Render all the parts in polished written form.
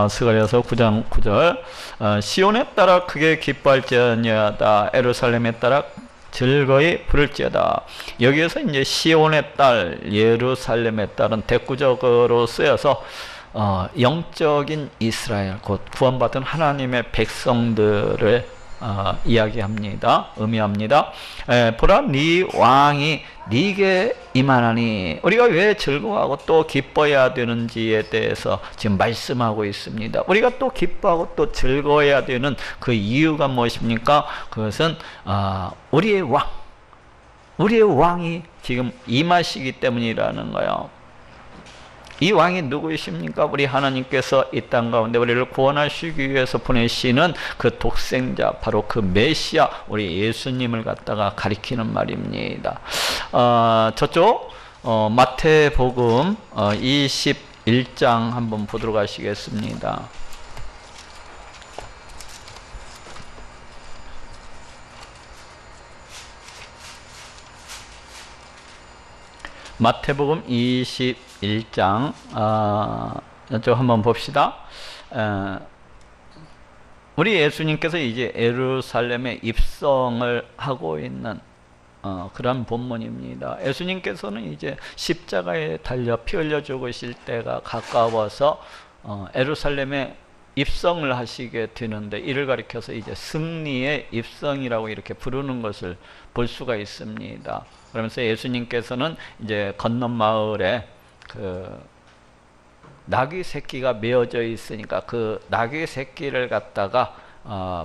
스가랴서 9장 9절 시온에 따라 크게 기뻐할지어다 예루살렘에 따라 즐거이 부를지어다. 여기에서 이제 시온의 딸, 예루살렘의 딸은 대구적으로 쓰여서 영적인 이스라엘, 곧 구원받은 하나님의 백성들을 이야기합니다. 의미합니다. 보라, 네 왕이 네게 임하나니. 우리가 왜 즐거워하고 또 기뻐해야 되는지에 대해서 지금 말씀하고 있습니다. 우리가 또 기뻐하고 또 즐거워해야 되는 그 이유가 무엇입니까? 그것은 우리의 왕이 지금 임하시기 때문이라는 거예요. 이 왕이 누구이십니까? 우리 하나님께서 이 땅 가운데 우리를 구원하시기 위해서 보내시는 그 독생자, 바로 그 메시아, 우리 예수님을 갖다가 가리키는 말입니다. 저쪽 마태복음 21장 한번 보도록 하시겠습니다. 마태복음 21장 이쪽 한번 봅시다. 우리 예수님께서 이제 예루살렘에 입성을 하고 있는 그런 본문입니다. 예수님께서는 이제 십자가에 달려 피 흘려 죽으실 때가 가까워서 예루살렘에 입성을 하시게 되는데, 이를 가리켜서 이제 승리의 입성이라고 이렇게 부르는 것을 볼 수가 있습니다. 그러면서 예수님께서는 이제 건넌 마을에 그 나귀 새끼가 메어져 있으니까 그 나귀 새끼를 갖다가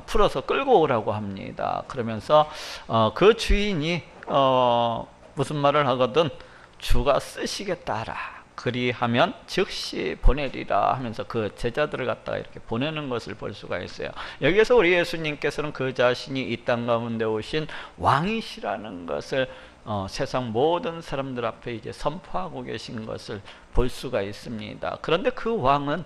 풀어서 끌고 오라고 합니다. 그러면서 그 주인이 무슨 말을 하거든, 주가 쓰시겠다라, 그리하면 즉시 보내리라 하면서 그 제자들을 갖다가 이렇게 보내는 것을 볼 수가 있어요. 여기에서 우리 예수님께서는 그 자신이 이 땅 가운데 오신 왕이시라는 것을 세상 모든 사람들 앞에 이제 선포하고 계신 것을 볼 수가 있습니다. 그런데 그 왕은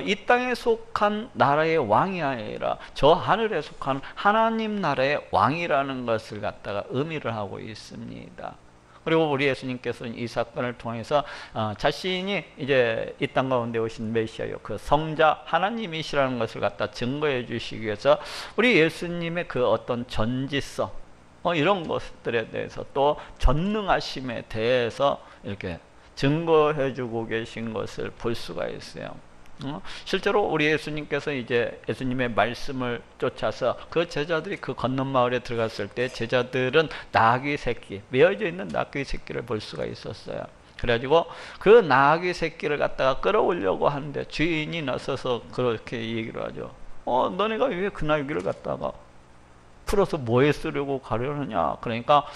이 땅에 속한 나라의 왕이 아니라 저 하늘에 속한 하나님 나라의 왕이라는 것을 갖다가 의미를 하고 있습니다. 그리고 우리 예수님께서는 이 사건을 통해서 자신이 이제 이 땅 가운데 오신 메시아요, 그 성자 하나님이시라는 것을 갖다 증거해 주시기 위해서 우리 예수님의 그 어떤 전지성, 이런 것들에 대해서 또 전능하심에 대해서 이렇게 증거해 주고 계신 것을 볼 수가 있어요. 실제로 우리 예수님께서 이제 예수님의 말씀을 쫓아서 그 제자들이 그 건넌 마을에 들어갔을 때 제자들은 나귀 새끼, 메어져 있는 나귀 새끼를 볼 수가 있었어요. 그래가지고 그 나귀 새끼를 갖다가 끌어오려고 하는데 주인이 나서서 그렇게 얘기를 하죠. 너네가 왜 그 나귀를 갖다가 풀어서 뭐에 쓰려고 가려느냐. 그러니까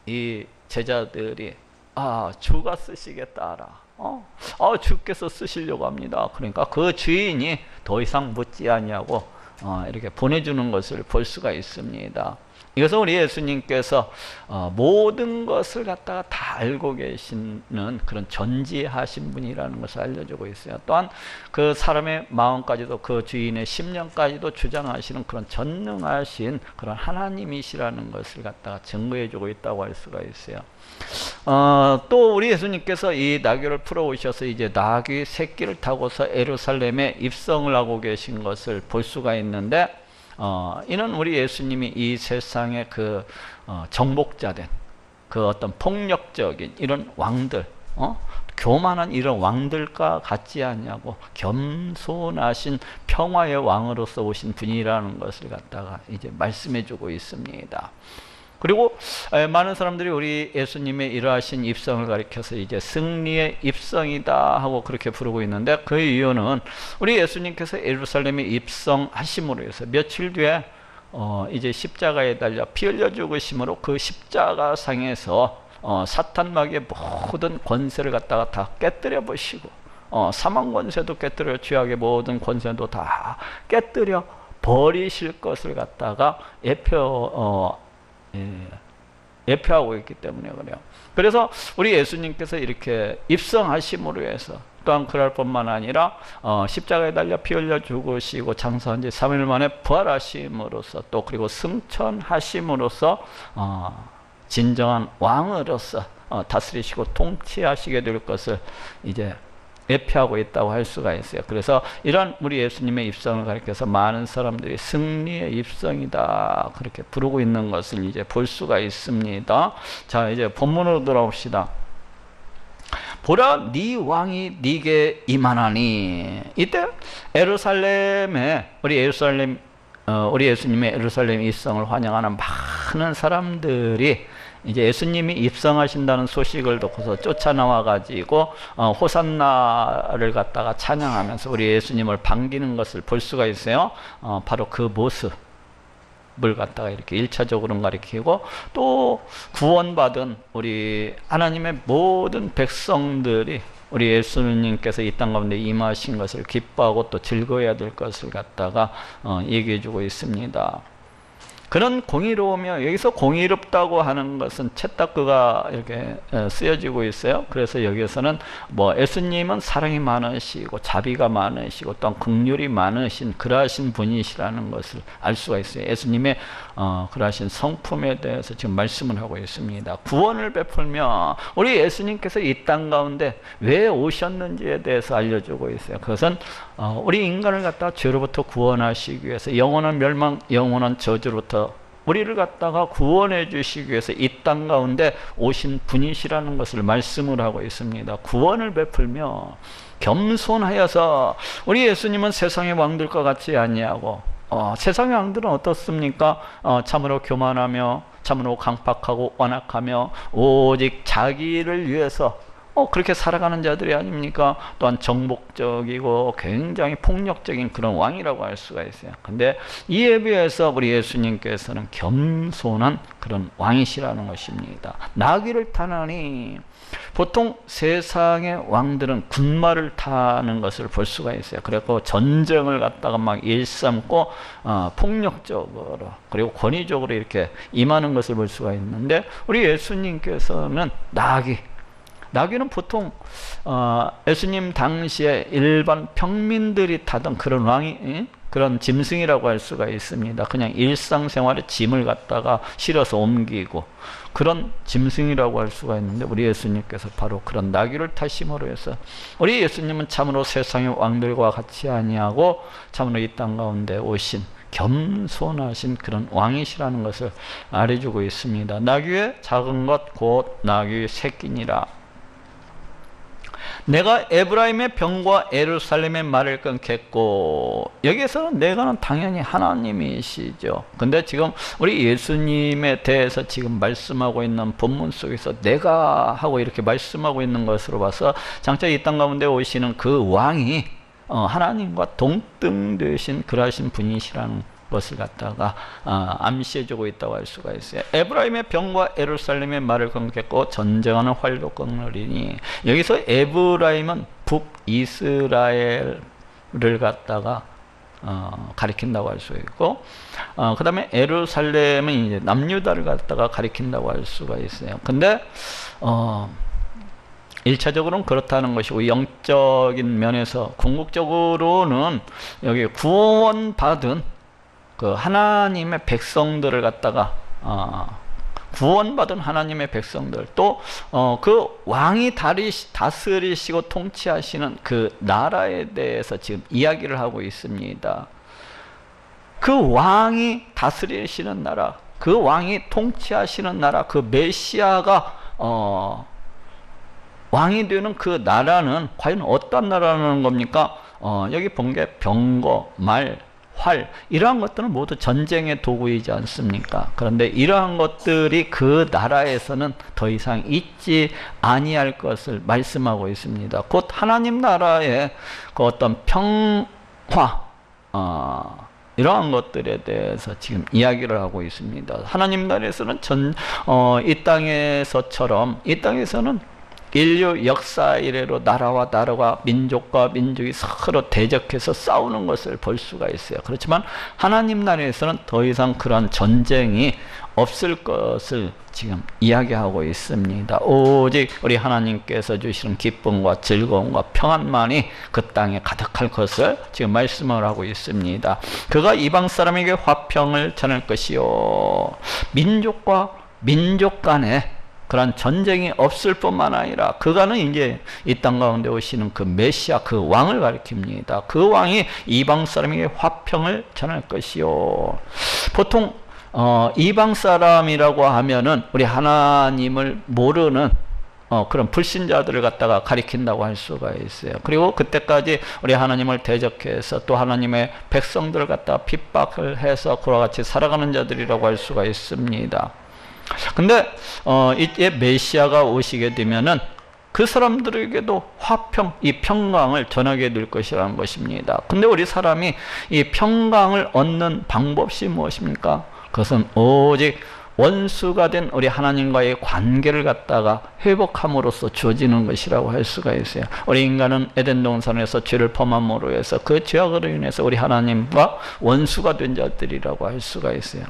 이 제자들이 주가 쓰시겠다라, 주께서 쓰시려고 합니다. 그러니까 그 주인이 더 이상 묻지 아니하고 이렇게 보내주는 것을 볼 수가 있습니다. 이것은 우리 예수님께서 모든 것을 갖다가 다 알고 계시는 그런 전지하신 분이라는 것을 알려주고 있어요. 또한 그 사람의 마음까지도 그 주인의 심령까지도 주장하시는 그런 전능하신 그런 하나님이시라는 것을 갖다가 증거해주고 있다고 할 수가 있어요. 또 우리 예수님께서 이 나귀를 풀어 오셔서 이제 나귀 새끼를 타고서 예루살렘에 입성을 하고 계신 것을 볼 수가 있는데, 이는 우리 예수님이 이 세상의 그 정복자된 그 어떤 폭력적인 이런 왕들, 교만한 이런 왕들과 같지 않냐고 겸손하신 평화의 왕으로서 오신 분이라는 것을 갖다가 이제 말씀해 주고 있습니다. 그리고 많은 사람들이 우리 예수님의 이러하신 입성을 가리켜서 이제 승리의 입성이다 하고 그렇게 부르고 있는데, 그 이유는 우리 예수님께서 예루살렘에 입성하심으로 해서 며칠 뒤에 이제 십자가에 달려 피 흘려 죽으심으로 그 십자가상에서 사탄 마귀의 모든 권세를 갖다가 다 깨뜨려 보시고, 사망 권세도 깨뜨려, 죄악의 모든 권세도 다 깨뜨려 버리실 것을 갖다가 예표하고 있기 때문에 그래요. 그래서 우리 예수님께서 이렇게 입성하심으로 해서, 또한 그럴 뿐만 아니라 십자가에 달려 피 흘려 죽으시고 장사한 지 3일 만에 부활하심으로써, 또 그리고 승천하심으로써 진정한 왕으로서 다스리시고 통치하시게 될 것을 이제 예표하고 있다고 할 수가 있어요. 그래서 이런 우리 예수님의 입성을 가리켜서 많은 사람들이 승리의 입성이다 그렇게 부르고 있는 것을 이제 볼 수가 있습니다. 자, 이제 본문으로 돌아옵시다. 보라, 네 왕이 네게 임하나니. 이때 예루살렘에 우리 예수님의 예루살렘 입성을 환영하는 많은 사람들이 이제 예수님이 입성하신다는 소식을 듣고서 쫓아나와 가지고 호산나를 갖다가 찬양하면서 우리 예수님을 반기는 것을 볼 수가 있어요. 바로 그 모습을 갖다가 이렇게 1차적으로 가리키고, 또 구원받은 우리 하나님의 모든 백성들이 우리 예수님께서 이 땅 가운데 임하신 것을 기뻐하고 또 즐거워야 될 것을 갖다가 얘기해 주고 있습니다. 그런 공의로우며, 여기서 공의롭다고 하는 것은 쳇다크가 이렇게 쓰여지고 있어요. 그래서 여기서는 뭐 예수님은 사랑이 많으시고 자비가 많으시고 또한 긍휼이 많으신 그러하신 분이시라는 것을 알 수가 있어요. 예수님의 그러하신 성품에 대해서 지금 말씀을 하고 있습니다. 구원을 베풀며 우리 예수님께서 이 땅 가운데 왜 오셨는지에 대해서 알려주고 있어요. 그것은 우리 인간을 갖다 죄로부터 구원하시기 위해서, 영원한 멸망, 영원한 저주로부터 우리를 갖다가 구원해 주시기 위해서 이 땅 가운데 오신 분이시라는 것을 말씀을 하고 있습니다. 구원을 베풀며 겸손하여서, 우리 예수님은 세상의 왕들과 같지 아니하고 세상의 왕들은 어떻습니까? 참으로 교만하며 참으로 강팍하고 완악하며 오직 자기를 위해서 그렇게 살아가는 자들이 아닙니까? 또한 정복적이고 굉장히 폭력적인 그런 왕이라고 할 수가 있어요. 근데 이에 비해서 우리 예수님께서는 겸손한 그런 왕이시라는 것입니다. 나귀를 타나니, 보통 세상의 왕들은 군마를 타는 것을 볼 수가 있어요. 그래서 전쟁을 갖다가 막 일삼고 폭력적으로 그리고 권위적으로 이렇게 임하는 것을 볼 수가 있는데, 우리 예수님께서는 나귀는 보통 예수님 당시에 일반 평민들이 타던 그런 그런 짐승이라고 할 수가 있습니다. 그냥 일상생활에 짐을 갖다가 실어서 옮기고 그런 짐승이라고 할 수가 있는데, 우리 예수님께서 바로 그런 나귀를 타심으로 해서 우리 예수님은 참으로 세상의 왕들과 같이 아니하고 참으로 이 땅 가운데 오신 겸손하신 그런 왕이시라는 것을 알려주고 있습니다. 나귀의 작은 것 곧 나귀의 새끼니라. 내가 에브라임의 병과 예루살렘의 말을 끊겠고, 여기에서는 내가는 당연히 하나님이시죠. 근데 지금 우리 예수님에 대해서 지금 말씀하고 있는 본문 속에서 내가 하고 이렇게 말씀하고 있는 것으로 봐서 장차 이 땅 가운데 오시는 그 왕이 하나님과 동등되신 그러하신 분이시라는 것을 갖다가 암시해주고 있다고 할 수가 있어요. 에브라임의 병과 예루살렘의 말을 끊겠고 전쟁하는 활도 끊으리니, 여기서 에브라임은 북이스라엘을 갖다가 가리킨다고 할 수 있고, 그 다음에 예루살렘은 이제 남유다를 갖다가 가리킨다고 할 수가 있어요. 근데 1차적으로는 그렇다는 것이고, 영적인 면에서 궁극적으로는 여기 구원받은 그 하나님의 백성들을 갖다가 구원받은 하나님의 백성들, 또 그 왕이 다스리시고 통치하시는 그 나라에 대해서 지금 이야기를 하고 있습니다. 그 왕이 다스리시는 나라, 그 왕이 통치하시는 나라, 그 메시아가 왕이 되는 그 나라는 과연 어떤 나라라는 겁니까? 여기 본 게 병거, 말, 활, 이러한 것들은 모두 전쟁의 도구이지 않습니까? 그런데 이러한 것들이 그 나라에서는 더 이상 있지 아니할 것을 말씀하고 있습니다. 곧 하나님 나라의 그 어떤 평화, 이러한 것들에 대해서 지금 이야기를 하고 있습니다. 하나님 나라에서는 이 땅에서처럼, 이 땅에서는 인류 역사 이래로 나라와 나라가 민족과 민족이 서로 대적해서 싸우는 것을 볼 수가 있어요. 그렇지만 하나님 나라에서는 더 이상 그런 전쟁이 없을 것을 지금 이야기하고 있습니다. 오직 우리 하나님께서 주시는 기쁨과 즐거움과 평안만이 그 땅에 가득할 것을 지금 말씀을 하고 있습니다. 그가 이방 사람에게 화평을 전할 것이요, 민족과 민족 간에 그런 전쟁이 없을 뿐만 아니라 그가는 이제 이 땅 가운데 오시는 그 메시아, 그 왕을 가리킵니다. 그 왕이 이방 사람에게 화평을 전할 것이요. 보통 이방 사람이라고 하면은 우리 하나님을 모르는 그런 불신자들을 갖다가 가리킨다고 할 수가 있어요. 그리고 그때까지 우리 하나님을 대적해서 또 하나님의 백성들을 갖다가 핍박을 해서 그와 같이 살아가는 자들이라고 할 수가 있습니다. 근데 이제 메시아가 오시게 되면은 그 사람들에게도 화평, 이 평강을 전하게 될 것이라는 것입니다. 근데 우리 사람이 이 평강을 얻는 방법이 무엇입니까? 그것은 오직 원수가 된 우리 하나님과의 관계를 갖다가 회복함으로써 주어지는 것이라고 할 수가 있어요. 우리 인간은 에덴 동산에서 죄를 범함으로 해서 그 죄악으로 인해서 우리 하나님과 원수가 된 자들이라고 할 수가 있어요.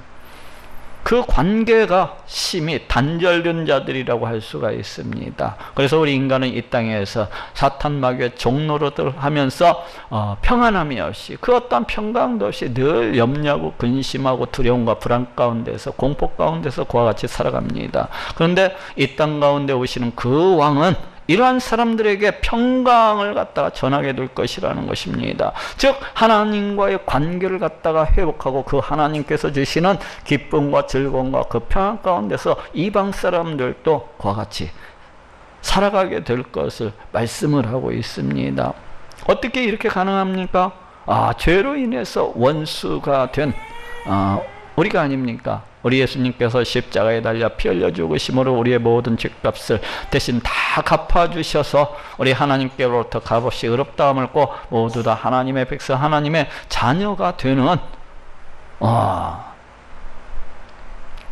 그 관계가 심히 단절된 자들이라고 할 수가 있습니다. 그래서 우리 인간은 이 땅에서 사탄 마귀의 종노릇을 하면서 평안함이 없이 그 어떤 평강도 없이 늘 염려하고 근심하고 두려움과 불안 가운데서 공포 가운데서 그와 같이 살아갑니다. 그런데 이 땅 가운데 오시는 그 왕은 이러한 사람들에게 평강을 갖다가 전하게 될 것이라는 것입니다. 즉 하나님과의 관계를 갖다가 회복하고 그 하나님께서 주시는 기쁨과 즐거움과 그 평안 가운데서 이방 사람들도 그와 같이 살아가게 될 것을 말씀을 하고 있습니다. 어떻게 이렇게 가능합니까? 죄로 인해서 원수가 된 우리가 아닙니까? 우리 예수님께서 십자가에 달려 피 흘려 죽으심으로 우리의 모든 죄값을 대신 다 갚아주셔서 우리 하나님께로부터 값없이 의롭다함을 얻고 모두 다 하나님의 백성, 하나님의 자녀가 되는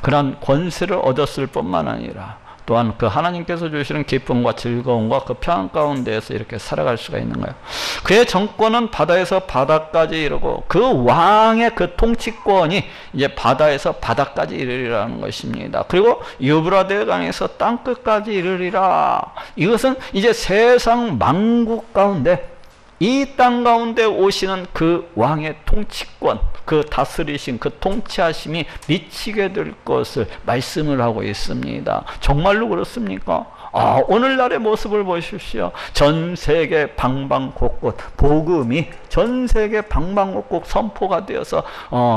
그런 권세를 얻었을 뿐만 아니라 또한 그 하나님께서 주시는 기쁨과 즐거움과 그 평안 가운데에서 이렇게 살아갈 수가 있는 거예요. 그의 정권은 바다에서 바다까지 이르고 그 왕의 그 통치권이 이제 바다에서 바다까지 이르리라는 것입니다. 그리고 유브라데 강에서 땅끝까지 이르리라. 이것은 이제 세상 만국 가운데 이 땅 가운데 오시는 그 왕의 통치권, 그 다스리심, 그 통치하심이 미치게 될 것을 말씀을 하고 있습니다. 정말로 그렇습니까? 오늘날의 모습을 보십시오. 전 세계 방방곡곡 복음이 전 세계 방방곡곡 선포가 되어서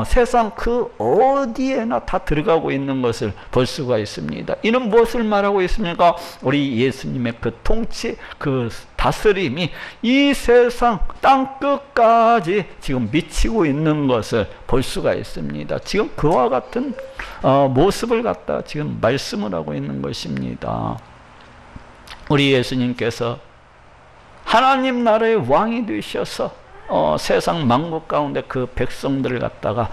세상 그 어디에나 다 들어가고 있는 것을 볼 수가 있습니다. 이는 무엇을 말하고 있습니까? 우리 예수님의 그 통치, 그 다스림이 이 세상 땅끝까지 지금 미치고 있는 것을 볼 수가 있습니다. 지금 그와 같은 모습을 갖다 지금 말씀을 하고 있는 것입니다. 우리 예수님께서 하나님 나라의 왕이 되셔서 세상 만국 가운데 그 백성들을 갖다가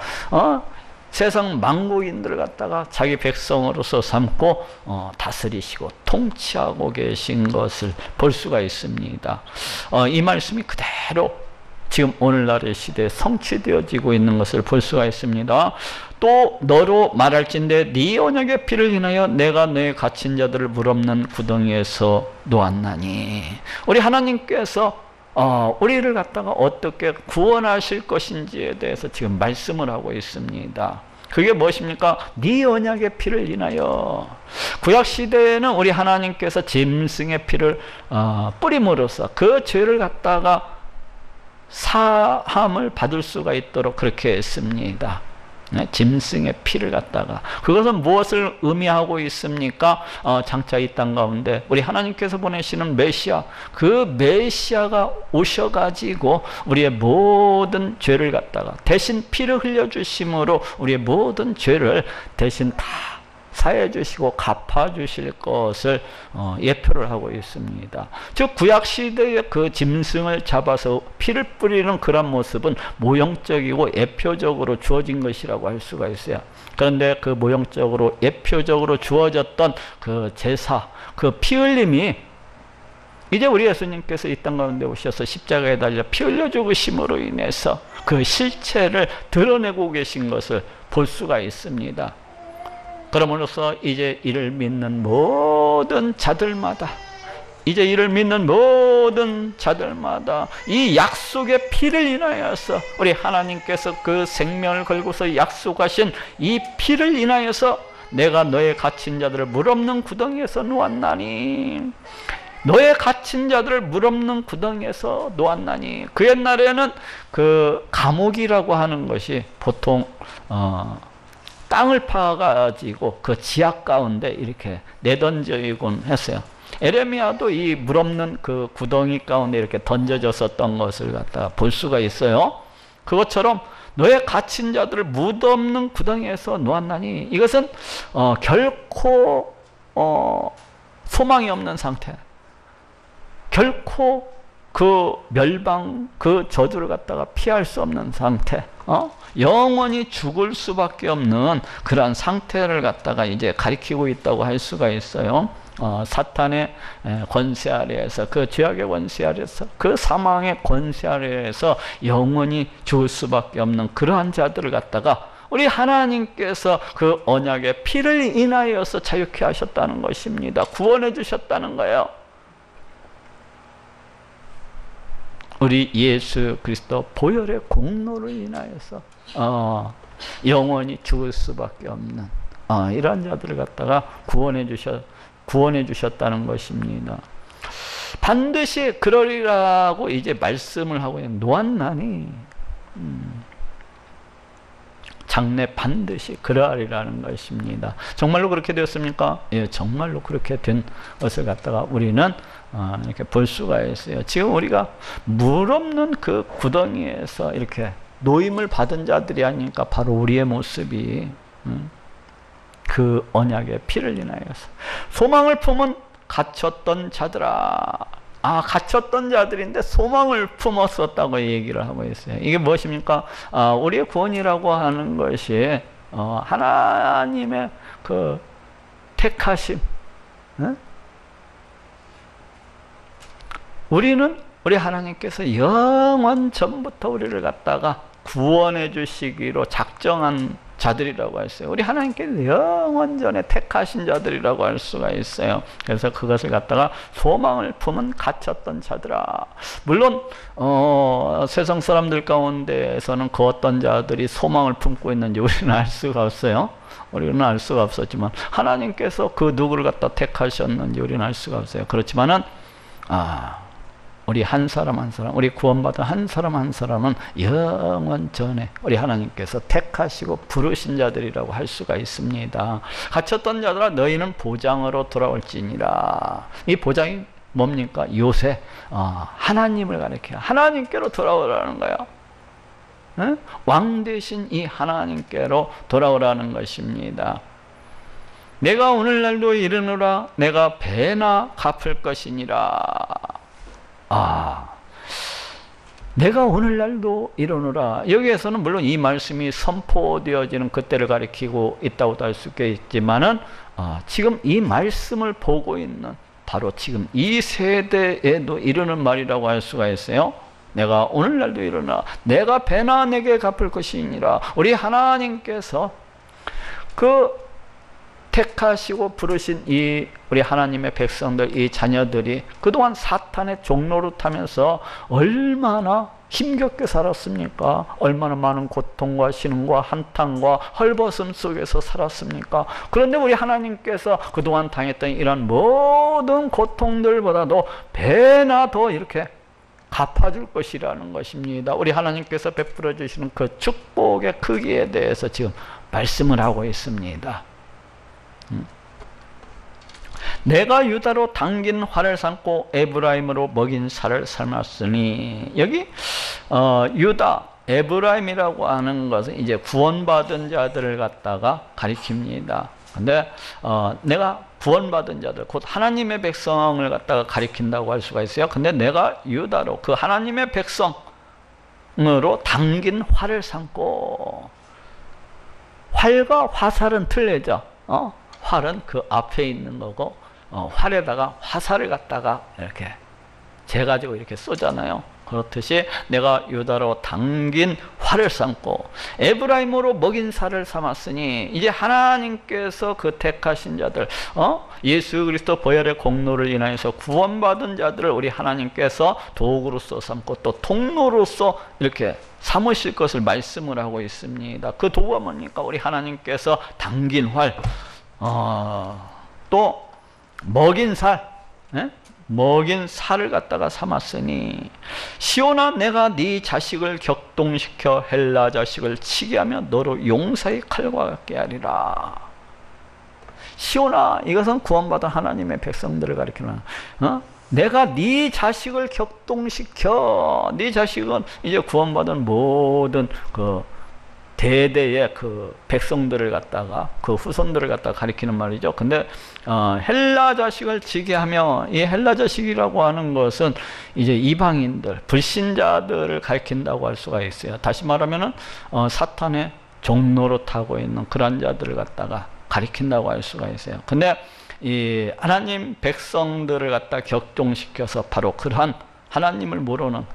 세상 만국인들을 갖다가 자기 백성으로서 삼고 다스리시고 통치하고 계신 것을 볼 수가 있습니다. 이 말씀이 그대로 지금 오늘날의 시대에 성취되어지고 있는 것을 볼 수가 있습니다. 또 너로 말할진대 네 언약의 피를 인하여 내가 너의 갇힌 자들을 물없는 구덩이에서 놓았나니. 우리 하나님께서 우리를 갖다가 어떻게 구원하실 것인지에 대해서 지금 말씀을 하고 있습니다. 그게 무엇입니까? 네 언약의 피를 인하여. 구약시대에는 우리 하나님께서 짐승의 피를 뿌림으로써 그 죄를 갖다가 사함을 받을 수가 있도록 그렇게 했습니다. 짐승의 피를 갖다가. 그것은 무엇을 의미하고 있습니까? 장차 이 땅 가운데 우리 하나님께서 보내시는 메시아, 그 메시아가 오셔가지고 우리의 모든 죄를 갖다가 대신 피를 흘려주심으로 우리의 모든 죄를 대신 다 사해 주시고 갚아 주실 것을 예표를 하고 있습니다. 즉 구약 시대의 그 짐승을 잡아서 피를 뿌리는 그런 모습은 모형적이고 예표적으로 주어진 것이라고 할 수가 있어요. 그런데 그 모형적으로 예표적으로 주어졌던 그 제사, 그 피 흘림이 이제 우리 예수님께서 이 땅 가운데 오셔서 십자가에 달려 피 흘려 죽으심으로 인해서 그 실체를 드러내고 계신 것을 볼 수가 있습니다. 그러므로서 이제 이를 믿는 모든 자들마다 이 약속의 피를 인하여서 우리 하나님께서 그 생명을 걸고서 약속하신 이 피를 인하여서 내가 너의 갇힌 자들을 물 없는 구덩이에서 놓았나니. 너의 갇힌 자들을 물 없는 구덩이에서 놓았나니. 그 옛날에는 그 감옥이라고 하는 것이 보통 땅을 파가지고 그 지하 가운데 이렇게 내던져이곤 했어요. 에레미야도 이 물 없는 그 구덩이 가운데 이렇게 던져졌었던 것을 갖다가 볼 수가 있어요. 그것처럼 너의 갇힌 자들을 물 없는 구덩이에서 놓았나니. 이것은 결코 소망이 없는 상태, 결코 그 멸망, 그 저주를 갖다가 피할 수 없는 상태, 영원히 죽을 수밖에 없는 그러한 상태를 갖다가 이제 가리키고 있다고 할 수가 있어요. 사탄의 권세 아래에서, 그 죄악의 권세 아래에서, 그 사망의 권세 아래에서 영원히 죽을 수밖에 없는 그러한 자들을 갖다가 우리 하나님께서 그 언약의 피를 인하여서 자유케 하셨다는 것입니다. 구원해 주셨다는 거예요. 우리 예수 그리스도 보혈의 공로를 인하여서 영원히 죽을 수밖에 없는 이러한 자들을 갖다가 구원해 주셨다는 것입니다. 반드시 그러리라고 이제 말씀을 하고 있는 놓았나니. 장래 반드시 그러하리라는 것입니다. 정말로 그렇게 되었습니까? 예, 정말로 그렇게 된 것을 갖다가 우리는 이렇게 볼 수가 있어요. 지금 우리가 물 없는 그 구덩이에서 이렇게 노임을 받은 자들이 아니니까 바로 우리의 모습이 그 언약의 피를 인하여서. 소망을 품은 갇혔던 자들아. 갇혔던 자들인데 소망을 품었었다고 얘기를 하고 있어요. 이게 무엇입니까? 우리의 구원이라고 하는 것이 하나님의 그 택하심. 우리 하나님께서 영원 전부터 우리를 갖다가 구원해 주시기로 작정한 자들이라고 했어요. 우리 하나님께서 영원 전에 택하신 자들이라고 할 수가 있어요. 그래서 그것을 갖다가 소망을 품은 갇혔던 자들아. 물론 세상 사람들 가운데에서는 그 어떤 자들이 소망을 품고 있는지 우리는 알 수가 없어요. 우리는 알 수가 없었지만 하나님께서 그 누구를 갖다 택하셨는지 우리는 알 수가 없어요. 그렇지만은 우리 한 사람 한 사람, 우리 구원받은 한 사람 한 사람은 영원 전에 우리 하나님께서 택하시고 부르신 자들이라고 할 수가 있습니다. 갇혔던 자들아 너희는 보장으로 돌아올지니라. 이 보장이 뭡니까? 요새 하나님을 가리켜요. 하나님께로 돌아오라는 거예요. 왕 대신 이 하나님께로 돌아오라는 것입니다. 내가 오늘날도 이르노라 내가 배나 갚을 것이니라. 내가 오늘날도 이러노라. 여기에서는 물론 이 말씀이 선포되어지는 그때를 가리키고 있다고도 할 수 있겠지만은 지금 이 말씀을 보고 있는 바로 지금 이 세대에도 이르는 말이라고 할 수가 있어요. 내가 오늘날도 이르노라 내가 배나 내게 갚을 것이니라. 우리 하나님께서 그 택하시고 부르신 이 우리 하나님의 백성들, 이 자녀들이 그동안 사탄의 종로를 타면서 얼마나 힘겹게 살았습니까? 얼마나 많은 고통과 신음과 한탄과 헐벗음 속에서 살았습니까? 그런데 우리 하나님께서 그동안 당했던 이런 모든 고통들보다도 배나 더 이렇게 갚아줄 것이라는 것입니다. 우리 하나님께서 베풀어 주시는 그 축복의 크기에 대해서 지금 말씀을 하고 있습니다. 내가 유다로 당긴 활을 삼고 에브라임으로 먹인 살을 삶았으니. 여기 유다, 에브라임이라고 하는 것은 이제 구원받은 자들을 갖다가 가리킵니다. 근데 내가 구원받은 자들, 곧 하나님의 백성을 갖다가 가리킨다고 할 수가 있어요. 근데 내가 유다로 그 하나님의 백성으로 당긴 활을 삼고. 활과 화살은 틀리죠. 활은 그 앞에 있는 거고 활에다가 화살을 갖다가 이렇게 재가지고 이렇게 쏘잖아요. 그렇듯이 내가 유다로 당긴 활을 삼고 에브라임으로 먹인 살을 삼았으니. 이제 하나님께서 그 택하신 자들, 예수 그리스도 보혈의 공로를 인하여서 구원받은 자들을 우리 하나님께서 도구로서 삼고 또 통로로서 이렇게 삼으실 것을 말씀을 하고 있습니다. 그 도구가 뭡니까? 우리 하나님께서 당긴 활, 또 먹인 살, 예? 먹인 살을 갖다가 삼았으니 시온아 내가 네 자식을 격동시켜 헬라 자식을 치게 하며 너로 용사의 칼과 같게 하리라. 시온아, 이것은 구원받은 하나님의 백성들을 가리키는, 내가 네 자식을 격동시켜. 네 자식은 이제 구원받은 모든 그 대대의 그 백성들을 갖다가, 그 후손들을 갖다가 가리키는 말이죠. 근데 헬라 자식을 지게 하며, 이 헬라 자식이라고 하는 것은 이제 이방인들, 불신자들을 가리킨다고 할 수가 있어요. 다시 말하면은 사탄의 종로로 타고 있는 그런 자들을 갖다가 가리킨다고 할 수가 있어요. 근데 이 하나님 백성들을 갖다 격동시켜서 바로 그러한 하나님을 모르는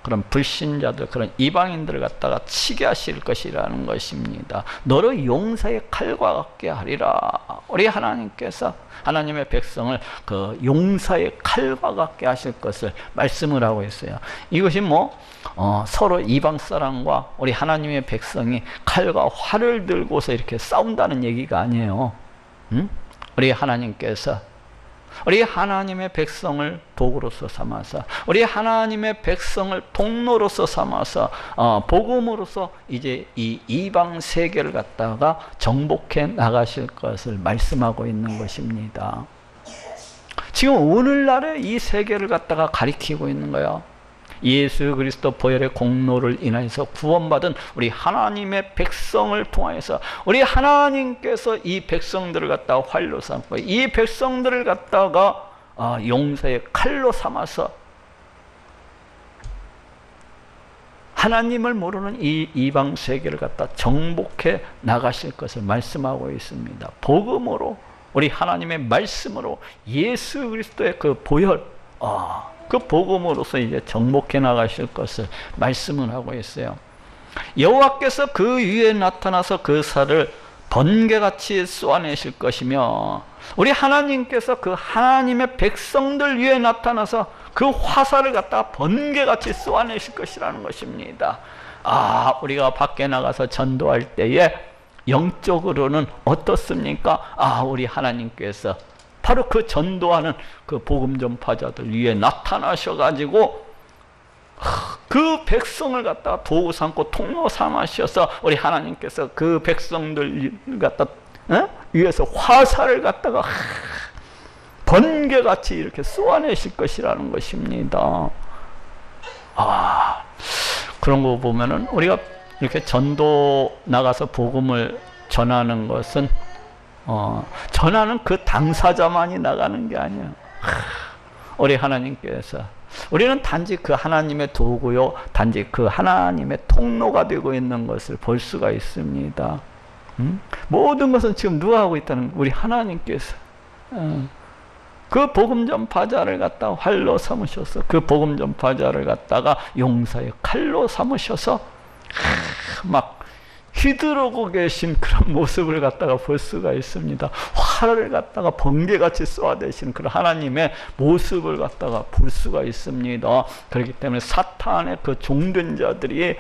그런 불신자들, 그런 이방인들을 갖다가 치게 하실 것이라는 것입니다. 너를 용사의 칼과 같게 하리라. 우리 하나님께서 하나님의 백성을 그 용사의 칼과 같게 하실 것을 말씀을 하고 있어요. 이것이 서로 이방 사람과 우리 하나님의 백성이 칼과 활을 들고서 이렇게 싸운다는 얘기가 아니에요. 우리 하나님께서 우리 하나님의 백성을 도구로서 삼아서, 우리 하나님의 백성을 통로로서 삼아서 복음으로서 이제 이 이방 세계를 갖다가 정복해 나가실 것을 말씀하고 있는 것입니다. 지금 오늘날의 이 세계를 갖다가 가리키고 있는 거예요. 예수 그리스도 보혈의 공로를 인해서 구원받은 우리 하나님의 백성을 통하여서 우리 하나님께서 이 백성들을 갖다가 활로 삼고 이 백성들을 갖다가 용사의 칼로 삼아서 하나님을 모르는 이 이방 세계를 갖다 정복해 나가실 것을 말씀하고 있습니다. 복음으로, 우리 하나님의 말씀으로, 예수 그리스도의 그 보혈, 그 복음으로서 이제 정복해 나가실 것을 말씀을 하고 있어요. 여호와께서 그 위에 나타나서 그 살을 번개같이 쏘아내실 것이며, 우리 하나님께서 그 하나님의 백성들 위에 나타나서 그 화살을 갖다가 번개같이 쏘아내실 것이라는 것입니다. 우리가 밖에 나가서 전도할 때에 영적으로는 어떻습니까? 우리 하나님께서 바로 그 전도하는 그 복음 전파자들 위에 나타나셔가지고 그 백성을 갖다가 도구 삼고 통로 삼으셔서 우리 하나님께서 그 백성들 갖다 위에서 화살을 갖다가 번개같이 이렇게 쏘아내실 것이라는 것입니다. 그런 거 보면은 우리가 이렇게 전도 나가서 복음을 전하는 것은 전하는 그 당사자만이 나가는 게 아니에요. 우리 하나님께서, 우리는 단지 그 하나님의 도구요, 단지 그 하나님의 통로가 되고 있는 것을 볼 수가 있습니다. 모든 것은 지금 누가 하고 있다는, 우리 하나님께서 그 복음 전파자를 갖다가 활로 삼으셔서, 그 복음 전파자를 갖다가 용사의 칼로 삼으셔서 막 휘두르고 계신 그런 모습을 갖다가 볼 수가 있습니다. 활을 갖다가 번개같이 쏘아대시는 그런 하나님의 모습을 갖다가 볼 수가 있습니다. 그렇기 때문에 사탄의 그 종된 자들이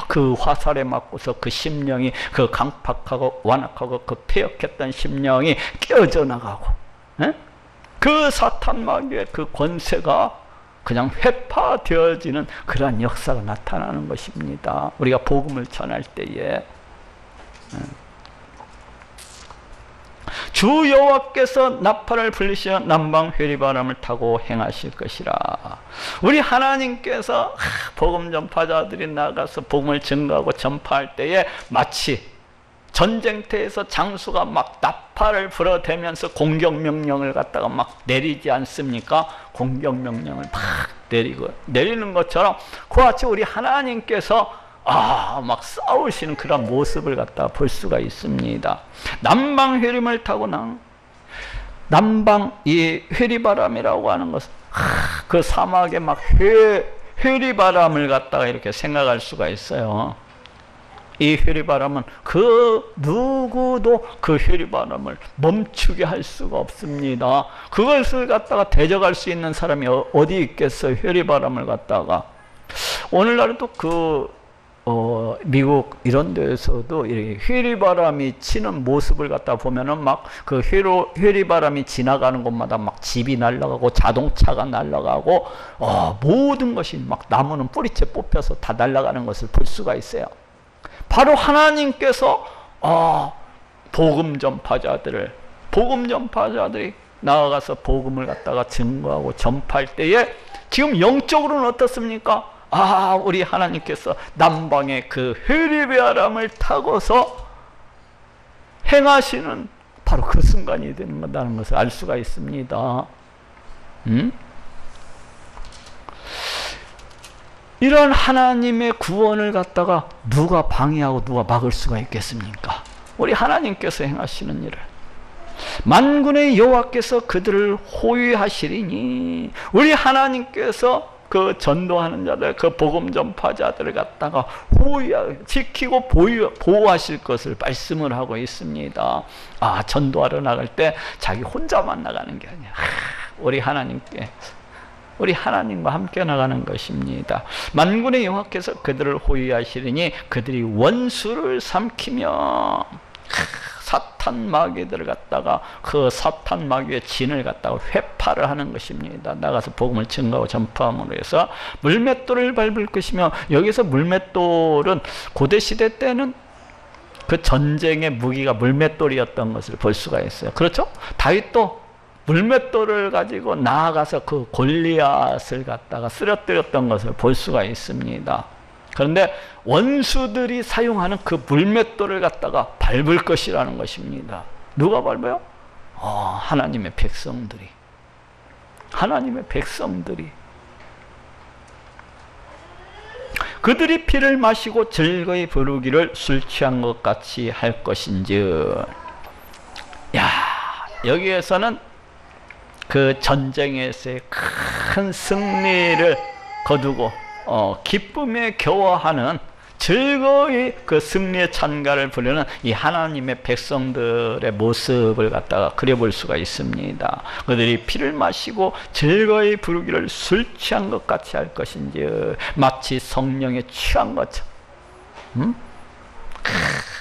그 화살에 맞고서 그 심령이, 그 강팍하고 완악하고 그 폐역했던 심령이 깨어져 나가고, 그 사탄 마귀의 그 권세가 그냥 회파되어지는 그러한 역사가 나타나는 것입니다. 우리가 복음을 전할 때에 주 여호와께서 나팔을 불리시어 남방 회리바람을 타고 행하실 것이라. 우리 하나님께서 복음 전파자들이 나가서 복음을 증거하고 전파할 때에 마치 전쟁터에서 장수가 막 나팔을 불어대면서 공격명령을 갖다가 막 내리지 않습니까? 공격명령을 막 내리는 것처럼 그와 같이 우리 하나님께서 막 싸우시는 그런 모습을 갖다가 볼 수가 있습니다. 남방 회림을 타고 남방 이 회리바람이라고 하는 것은 그 사막에 막 회리바람을 갖다가 이렇게 생각할 수가 있어요. 이 회리바람은 그 누구도 그 회리바람을 멈추게 할 수가 없습니다. 그것을 갖다가 대적할 수 있는 사람이 어디 있겠어요? 회리바람을 갖다가. 오늘날에도 그 미국 이런 데에서도 이렇게 회리바람이 치는 모습을 갖다 보면은 막 그 회리바람이 지나가는 곳마다 막 집이 날아가고 자동차가 날아가고 모든 것이 막 나무는 뿌리채 뽑혀서 다 날아가는 것을 볼 수가 있어요. 바로 하나님께서 복음 전파자들이 나아가서 복음을 갖다가 증거하고 전파할 때에 지금 영적으로는 어떻습니까? 우리 하나님께서 남방의 그 회리바람을 타고서 행하시는 바로 그 순간이 되는 거다는 것을 알 수가 있습니다. 이런 하나님의 구원을 갖다가 누가 방해하고 누가 막을 수가 있겠습니까? 우리 하나님께서 행하시는 일을. 만군의 여호와께서 그들을 호위하시리니, 우리 하나님께서 그 전도하는 자들, 그 복음 전파자들을 갖다가 지키고 보호하실 것을 말씀을 하고 있습니다. 전도하러 나갈 때 자기 혼자만 나가는 게 아니야. 우리 하나님과 함께 나가는 것입니다. 만군의 여호와께서 그들을 호위하시리니 그들이 원수를 삼키며 사탄 마귀들을 갖다가 그 사탄 마귀의 진을 갖다가 회파를 하는 것입니다. 나가서 복음을 증거하고 전파함으로 해서 물맷돌을 밟을 것이며, 여기서 물맷돌은 고대 시대 때는 그 전쟁의 무기가 물맷돌이었던 것을 볼 수가 있어요. 그렇죠? 다윗도 물맷돌을 가지고 나아가서 그 골리앗을 갖다가 쓰러뜨렸던 것을 볼 수가 있습니다. 그런데 원수들이 사용하는 그 물맷돌을 갖다가 밟을 것이라는 것입니다. 누가 밟아요? 하나님의 백성들이. 그들이 피를 마시고 즐거이 부르기를 술 취한 것 같이 할 것인즉. 여기에서는 그 전쟁에서의 큰 승리를 거두고 기쁨에 겨워하는, 즐거이 그 승리의 찬가를 부르는 이 하나님의 백성들의 모습을 갖다가 그려볼 수가 있습니다. 그들이 피를 마시고 즐거이 부르기를 술 취한 것 같이 할 것인지, 마치 성령에 취한 것처럼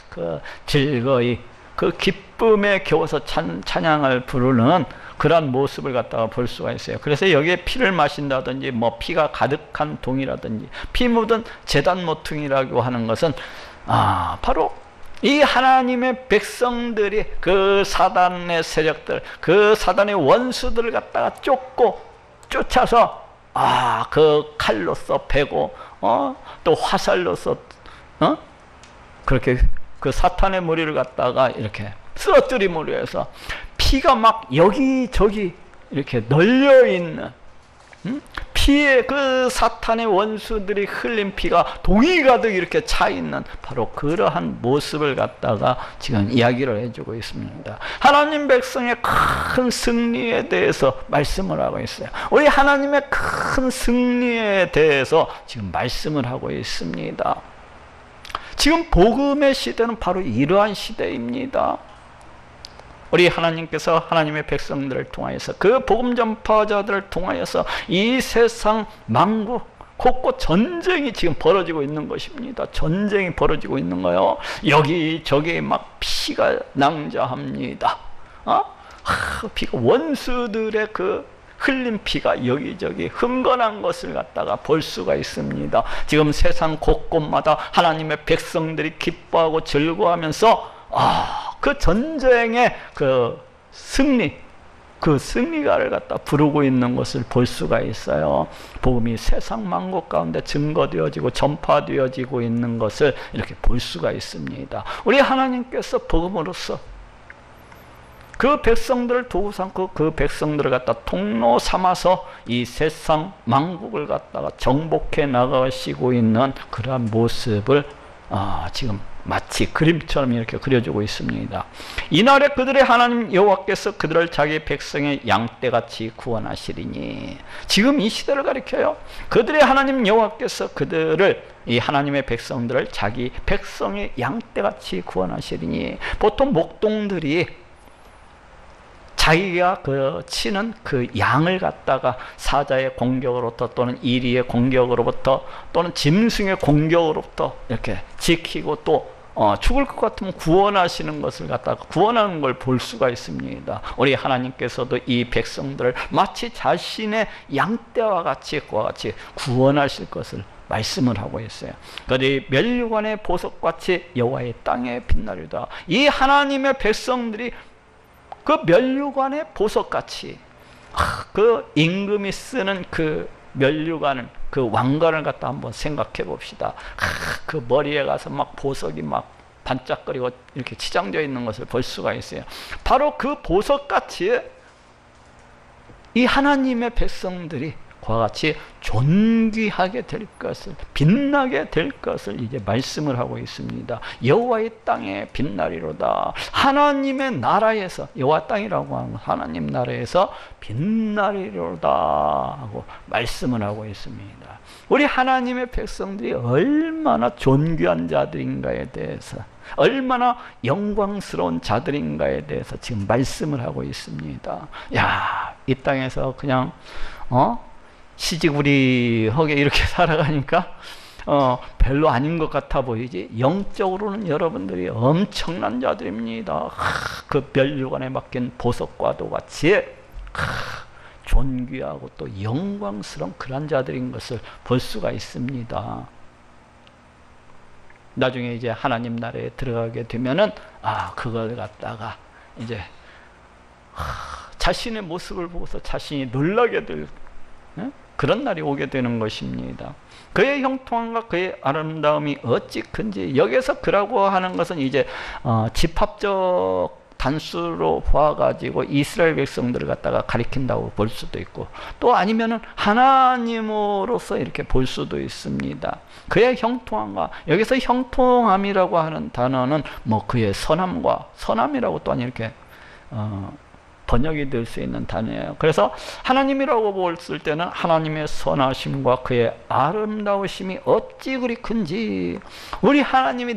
그 즐거이 그 기쁨에 겨워서 찬양을 부르는 그러한 모습을 갖다가 볼 수가 있어요. 그래서 여기에 피를 마신다든지 피가 가득한 동이라든지 피 묻은 제단 모퉁이라고 하는 것은 바로 이 하나님의 백성들이 그 사단의 세력들, 그 사단의 원수들을 갖다가 쫓아서 그 칼로서 베고 또 화살로서 그렇게 그 사탄의 무리를 갖다가 이렇게 쓰러뜨림으로 해서 피가 막 여기저기 이렇게 널려있는, 피에 그 사탄의 원수들이 흘린 피가 동이 가득 이렇게 차있는 바로 그러한 모습을 갖다가 지금 이야기를 해주고 있습니다. 하나님 백성의 큰 승리에 대해서 말씀을 하고 있어요. 우리 하나님의 큰 승리에 대해서 지금 말씀을 하고 있습니다. 지금 복음의 시대는 바로 이러한 시대입니다. 우리 하나님께서 하나님의 백성들을 통하여서, 그 복음 전파자들을 통하여서 이 세상 만국 곳곳 전쟁이 지금 벌어지고 있는 것입니다. 전쟁이 벌어지고 있는 거예요. 여기저기 막 피가 낭자합니다. 피가, 원수들의 그 흘린 피가 여기저기 흥건한 것을 갖다가 볼 수가 있습니다. 지금 세상 곳곳마다 하나님의 백성들이 기뻐하고 즐거워하면서 그 전쟁의 그 승리가를 갖다 부르고 있는 것을 볼 수가 있어요. 복음이 세상 만국 가운데 증거되어지고 전파되어지고 있는 것을 이렇게 볼 수가 있습니다. 우리 하나님께서 복음으로써 그 백성들을 도구 삼고 그 백성들을 갖다 통로 삼아서 이 세상 만국을 갖다가 정복해 나가시고 있는 그러한 모습을 지금 마치 그림처럼 이렇게 그려주고 있습니다. 이날에 그들의 하나님 여호와께서 그들을 자기 백성의 양떼같이 구원하시리니. 지금 이 시대를 가리켜요. 그들의 하나님 여호와께서 그들을, 이 하나님의 백성들을 자기 백성의 양떼같이 구원하시리니. 보통 목동들이 자기가 그 치는 그 양을 갖다가 사자의 공격으로부터 또는 이리의 공격으로부터 또는 짐승의 공격으로부터 이렇게 지키고 또 죽을 것 같으면 구원하시는 것을 갖다가 구원하는 걸 볼 수가 있습니다. 우리 하나님께서도 이 백성들을 마치 자신의 양떼와 같이 그와 같이 구원하실 것을 말씀을 하고 있어요. 그들이 면류관의 보석같이 여호와의 땅에 빛나리로다. 이 하나님의 백성들이 그 면류관의 보석같이 그 임금이 쓰는 그 면류관을 그 왕관을 갖다 한번 생각해 봅시다. 그 머리에 가서 막 보석이 막 반짝거리고 이렇게 치장되어 있는 것을 볼 수가 있어요. 바로 그 보석같이 이 하나님의 백성들이 그와 같이 존귀하게 될 것을, 빛나게 될 것을 이제 말씀을 하고 있습니다. 여호와의 땅에 빛나리로다. 하나님의 나라에서, 여호와 땅이라고 하는 하나님 나라에서 빛나리로다 하고 말씀을 하고 있습니다. 우리 하나님의 백성들이 얼마나 존귀한 자들인가에 대해서, 얼마나 영광스러운 자들인가에 대해서 지금 말씀을 하고 있습니다. 야, 이 땅에서 그냥 시지구리하게 이렇게 살아가니까 별로 아닌 것 같아 보이지, 영적으로는 여러분들이 엄청난 자들입니다. 그 면류관에 맡긴 보석과도 같이 존귀하고 또 영광스러운 그런 자들인 것을 볼 수가 있습니다. 나중에 이제 하나님 나라에 들어가게 되면은 그걸 갖다가 이제 자신의 모습을 보고서 자신이 놀라게 될 그런 날이 오게 되는 것입니다. 그의 형통함과 그의 아름다움이 어찌 큰지. 여기서 그라고 하는 것은 이제 집합적 단수로 봐가지고 이스라엘 백성들을 갖다가 가리킨다고 볼 수도 있고, 또 아니면은 하나님으로서 이렇게 볼 수도 있습니다. 그의 형통함과, 여기서 형통함이라고 하는 단어는 뭐 그의 선함이라고 또한 이렇게 번역이 될 수 있는 단어예요. 그래서 하나님이라고 봤을 때는 하나님의 선하심과 그의 아름다우심이 어찌 그리 큰지, 우리 하나님이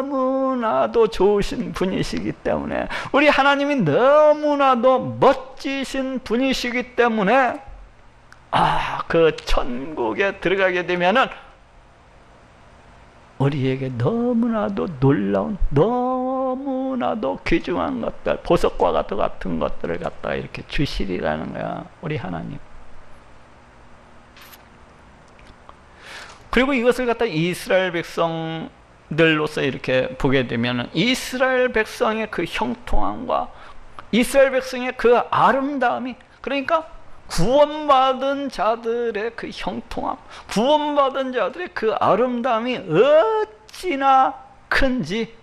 너무나도 좋으신 분이시기 때문에, 우리 하나님이 너무나도 멋지신 분이시기 때문에 그 천국에 들어가게 되면은 우리에게 너무나도 놀라운, 너무나도 귀중한 것들, 보석과 같은 것들을 갖다가 이렇게 주시리라는 거야, 우리 하나님. 그리고 이것을 갖다 이스라엘 백성들로서 이렇게 보게 되면 이스라엘 백성의 그 형통함과 이스라엘 백성의 그 아름다움이, 그러니까 구원받은 자들의 그 형통함, 구원받은 자들의 그 아름다움이 어찌나 큰지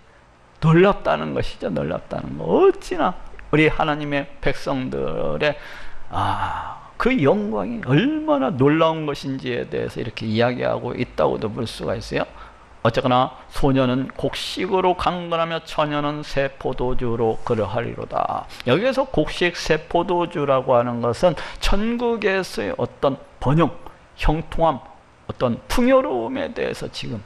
놀랍다는 것이죠. 놀랍다는 거. 어찌나 우리 하나님의 백성들의 그 영광이 얼마나 놀라운 것인지에 대해서 이렇게 이야기하고 있다고도 볼 수가 있어요. 어쨌거나 소년은 곡식으로 강건하며 처녀는 새 포도주로 그러하리로다. 여기에서 곡식 새 포도주라고 하는 것은 천국에서의 어떤 번영, 형통함, 어떤 풍요로움에 대해서 지금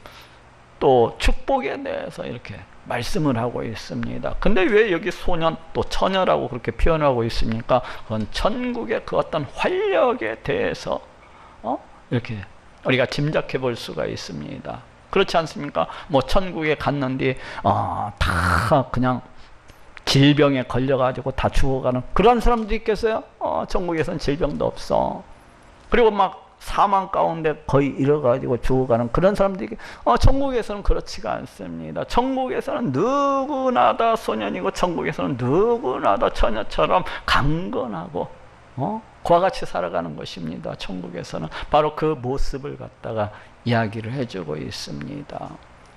또 축복에 대해서 이렇게 말씀을 하고 있습니다. 근데 왜 여기 소년 또 처녀라고 그렇게 표현하고 있습니까? 그건 천국의 그 어떤 활력에 대해서 이렇게 우리가 짐작해 볼 수가 있습니다. 그렇지 않습니까? 뭐 천국에 갔는데 다 그냥 질병에 걸려가지고 다 죽어가는 그런 사람들이 있겠어요? 천국에서는 질병도 없어. 그리고 막 사망 가운데 거의 잃어가지고 죽어가는 그런 사람들이 천국에서는 그렇지가 않습니다. 천국에서는 누구나 다 소년이고 천국에서는 누구나 다 처녀처럼 강건하고 그와 같이 살아가는 것입니다. 천국에서는 바로 그 모습을 갖다가 이야기를 해주고 있습니다.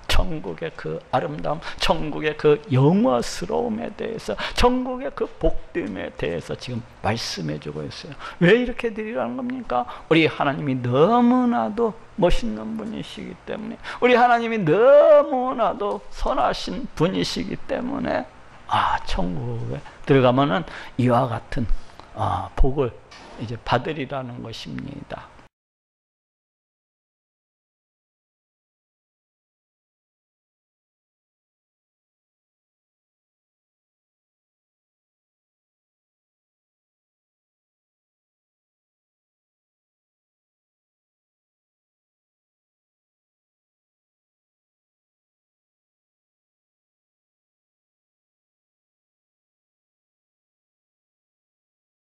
천국의 그 아름다움, 천국의 그 영화스러움에 대해서, 천국의 그 복됨에 대해서 지금 말씀해주고 있어요. 왜 이렇게 드리라는 겁니까? 우리 하나님이 너무나도 멋있는 분이시기 때문에, 우리 하나님이 너무나도 선하신 분이시기 때문에 천국에 들어가면은 이와 같은 복을 이제 받으리라는 것입니다.